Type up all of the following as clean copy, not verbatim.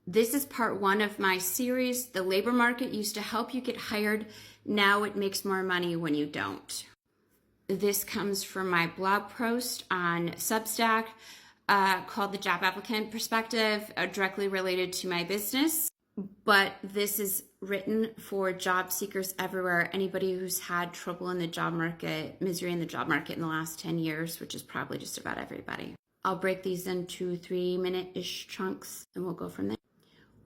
This is part one of my series. The labor market used to help you get hired. Now it makes more money when you don't. This comes from my blog post on Substack called The Job Applicant Perspective, directly related to my business. But this is written for job seekers everywhere, anybody who's had trouble in the job market, misery in the job market in the last 10 years, which is probably just about everybody. I'll break these into 3-minute-ish chunks and we'll go from there.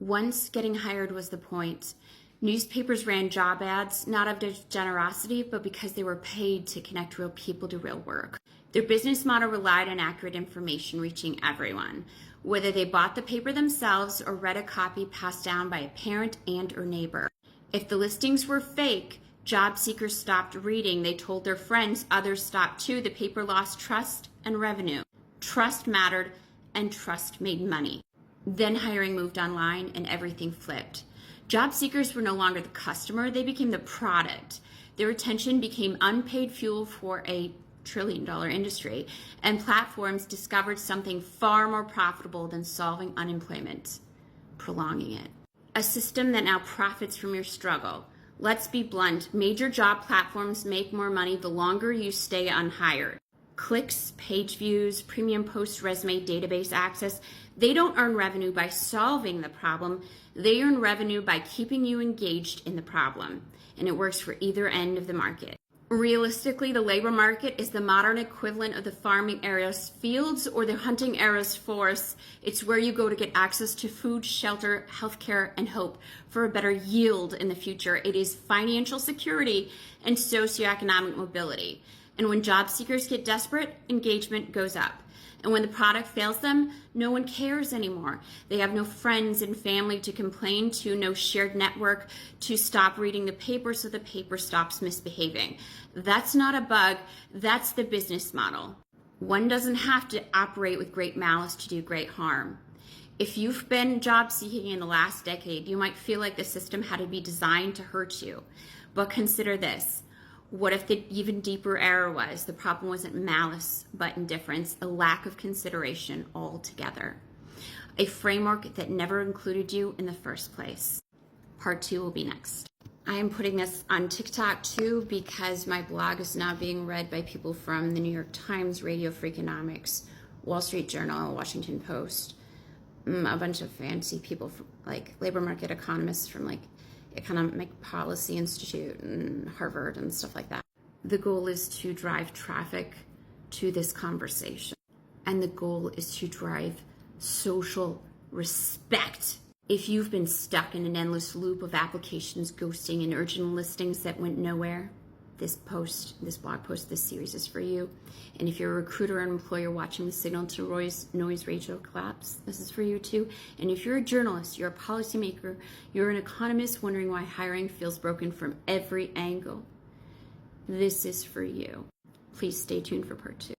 Once getting hired was the point. Newspapers ran job ads, not out of generosity, but because they were paid to connect real people to real work. Their business model relied on accurate information reaching everyone, whether they bought the paper themselves or read a copy passed down by a parent and or neighbor. If the listings were fake, job seekers stopped reading. They told their friends, others stopped too. The paper lost trust and revenue. Trust mattered, and trust made money. Then hiring moved online and everything flipped. Job seekers were no longer the customer, they became the product. Their attention became unpaid fuel for a trillion-dollar industry, and platforms discovered something far more profitable than solving unemployment, prolonging it. A system that now profits from your struggle. Let's be blunt, major job platforms make more money the longer you stay unhired. Clicks, page views, premium post resume database access, they don't earn revenue by solving the problem. They earn revenue by keeping you engaged in the problem. And it works for either end of the market. Realistically, the labor market is the modern equivalent of the farming era's fields or the hunting era's forests. It's where you go to get access to food, shelter, healthcare, and hope for a better yield in the future. It is financial security and socioeconomic mobility. And when job seekers get desperate, engagement goes up. And when the product fails them, no one cares anymore. They have no friends and family to complain to, no shared network to stop reading the paper so the paper stops misbehaving. That's not a bug, that's the business model. One doesn't have to operate with great malice to do great harm. If you've been job seeking in the last decade, you might feel like the system had to be designed to hurt you. But consider this. What if the even deeper error was the problem wasn't malice, but indifference, a lack of consideration altogether? A framework that never included you in the first place. Part 2 will be next. I am putting this on TikTok too because my blog is now being read by people from the New York Times, Radio Freakonomics, Wall Street Journal, Washington Post, a bunch of fancy people from like labor market economists from like Economic Policy Institute and Harvard and stuff like that. The goal is to drive traffic to this conversation. And the goal is to drive social respect. If you've been stuck in an endless loop of applications, ghosting, and urgent listings that went nowhere, this blog post, this series is for you. And if you're a recruiter or employer watching the signal to noise ratio collapse, this is for you too. And if you're a journalist, you're a policymaker, you're an economist wondering why hiring feels broken from every angle, this is for you. Please stay tuned for part 2.